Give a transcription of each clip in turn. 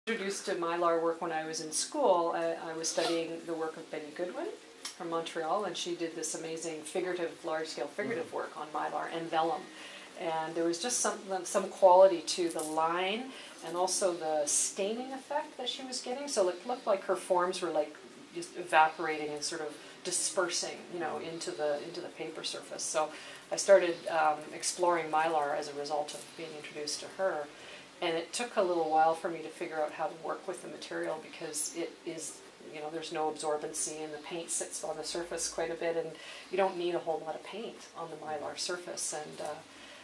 Introduced to Mylar work when I was in school. I was studying the work of Betty Goodwin from Montreal, and she did this amazing large-scale figurative work on Mylar and vellum. And there was just some quality to the line and also the staining effect that she was getting. So it looked like her forms were like just evaporating and sort of dispersing, you know, into the paper surface. So I started exploring Mylar as a result of being introduced to her. And it took a little while for me to figure out how to work with the material because it is, you know, there's no absorbency and the paint sits on the surface quite a bit, and you don't need a whole lot of paint on the Mylar surface. And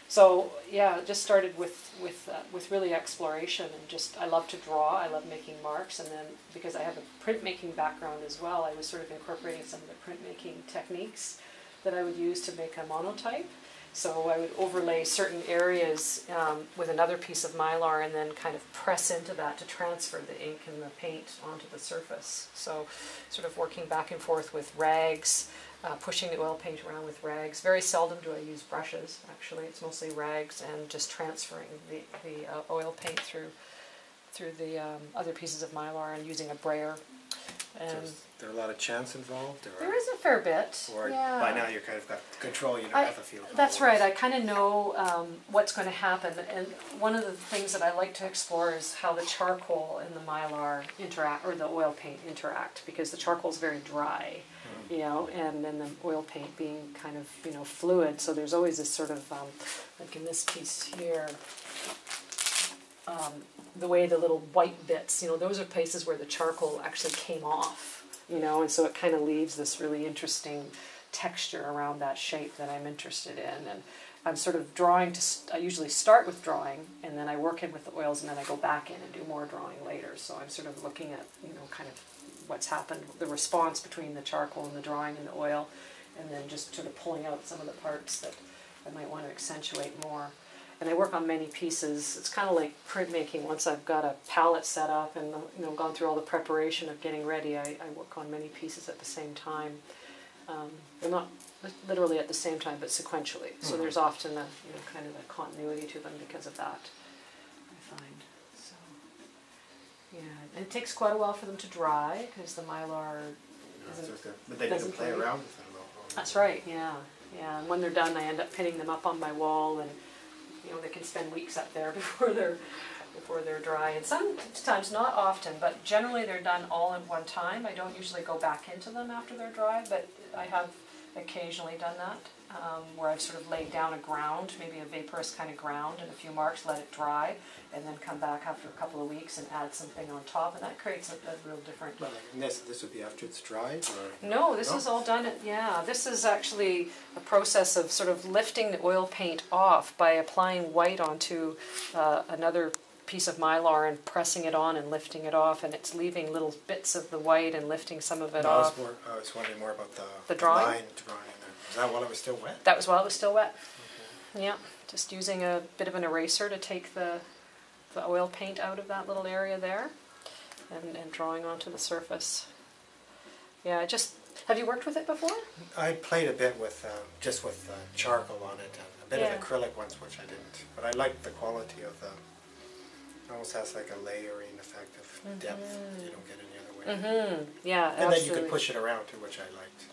so, yeah, it just started with really exploration, and just, I love to draw, I love making marks, and then because I have a printmaking background as well, I was sort of incorporating some of the printmaking techniques that I would use to make a monotype. So I would overlay certain areas with another piece of Mylar and then kind of press into that to transfer the ink and the paint onto the surface. So sort of working back and forth with rags, pushing the oil paint around with rags. Very seldom do I use brushes, actually. It's mostly rags and just transferring the oil paint through the other pieces of Mylar and using a brayer. And so is there a lot of chance involved? Or, there is a fair bit. Or yeah. By now you're kind of got control, you don't have a feel. That's right, I kind of know what's going to happen. And one of the things that I like to explore is how the charcoal and the Mylar interact, or the oil paint interact, because the charcoal is very dry, you know, and then the oil paint being kind of, you know, fluid. So there's always this sort of, like in this piece here, the way the little white bits, you know, those are places where the charcoal actually came off, you know, and so it kind of leaves this really interesting texture around that shape that I'm interested in. And I'm sort of drawing I usually start with drawing, and then I work in with the oils, and then I go back in and do more drawing later. So I'm sort of looking at, you know, kind of what's happened, the response between the charcoal and the drawing and the oil, and then just sort of pulling out some of the parts that I might want to accentuate more. And I work on many pieces. It's kind of like printmaking. Once I've got a palette set up and, you know, gone through all the preparation of getting ready, I work on many pieces at the same time. They're not literally at the same time, but sequentially. So there's often a, you know, kind of a continuity to them because of that, I find. So, yeah, and it takes quite a while for them to dry because the Mylar but they can play around with them. That's right. Yeah, yeah. And when they're done, I end up pinning them up on my wall, and you know, they can spend weeks up there before they're dry. And sometimes, not often, but generally they're done all in one time. I don't usually go back into them after they're dry, but I have occasionally done that, where I've sort of laid down a ground, maybe a vaporous kind of ground, and a few marks, let it dry, and then come back after a couple of weeks and add something on top, and that creates a real different... Well, this would be after it's dried? Or? No, this is all done, yeah, this is actually a process of sort of lifting the oil paint off by applying white onto another piece of Mylar and pressing it on and lifting it off, and it's leaving little bits of the white and lifting some of it off. I was wondering more about the drawing? line drawing. Was that while it was still wet? That was while it was still wet. Okay. Yeah, just using a bit of an eraser to take the oil paint out of that little area there, and drawing onto the surface. Yeah, have you worked with it before? I played a bit with, just with charcoal on it, and a bit of acrylic once, which I didn't. But I liked the quality of the... It almost has like a layering effect of depth that you don't get any other way. Yeah, and then you can push it around too, which I liked.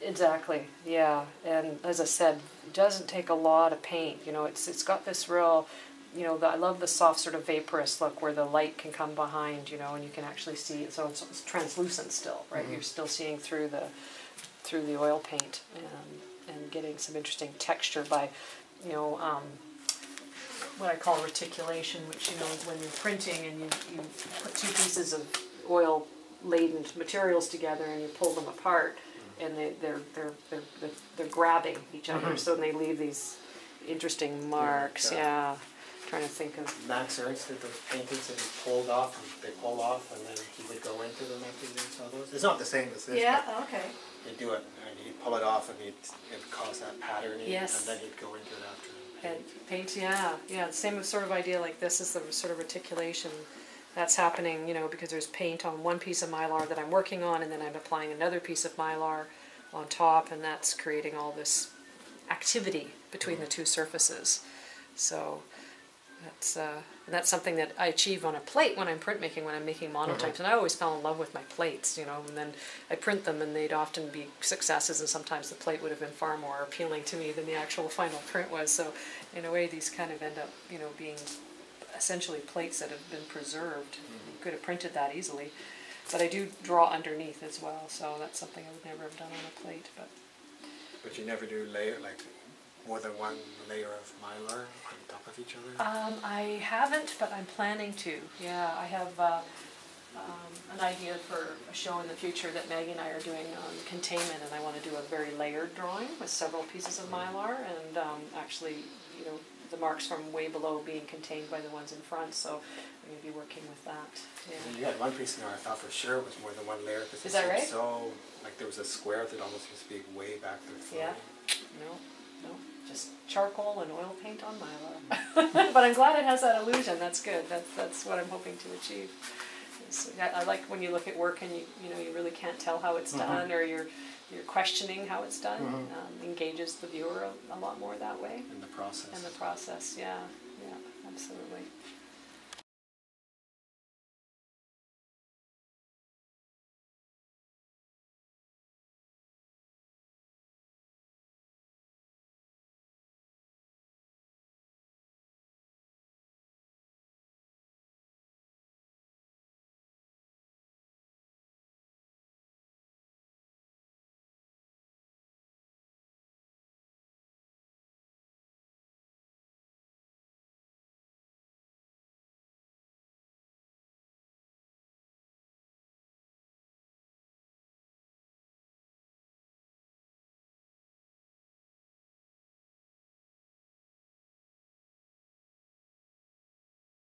Exactly, yeah. And as I said, it doesn't take a lot of paint. You know, it's got this real, you know, I love the soft sort of vaporous look where the light can come behind, you know, and you can actually see it. So it's translucent still, right? You're still seeing through the oil paint and getting some interesting texture by, you know, what I call reticulation, which, you know, when you're printing and you put two pieces of oil-laden materials together and you pull them apart, and they're grabbing each other, so they leave these interesting marks. Yeah, trying to think of. Max Ernst did those paintings that he pulled off, and they pull off, and then he would go into them after you saw those. It's not the same as this. Yeah. Okay. He'd do it, and he'd pull it off, and it would cause that patterning, yes. And then he'd go into it after. Paint, yeah, same sort of idea like this is the sort of reticulation that's happening, you know, because there's paint on one piece of Mylar that I'm working on, and then I'm applying another piece of Mylar on top, and that's creating all this activity between the two surfaces. So that's And that's something that I achieve on a plate when I'm printmaking, when I'm making monotypes. And I always fell in love with my plates, you know, and then I print them and they'd often be successes, and sometimes the plate would have been far more appealing to me than the actual final print was. So in a way, these kind of end up, you know, being essentially plates that have been preserved. You could have printed that easily. But I do draw underneath as well, so that's something I would never have done on a plate. But you never do like more than one layer of Mylar on top of each other? I haven't, but I'm planning to. Yeah, I have an idea for a show in the future that Maggie and I are doing on containment, and I want to do a very layered drawing with several pieces of Mylar, and actually, you know, the marks from way below being contained by the ones in front, so I'm going to be working with that. Yeah. You had one piece in there I thought for sure it was more than one layer. Is that right? So, like there was a square that almost used to be way back there floating. Yeah. No, just charcoal and oil paint on Mylar. But I'm glad it has that illusion. That's good. That's what I'm hoping to achieve. So, I like when you look at work and you know you really can't tell how it's done, or you're questioning how it's done. Engages the viewer a lot more that way. In the process. In the process, yeah, absolutely.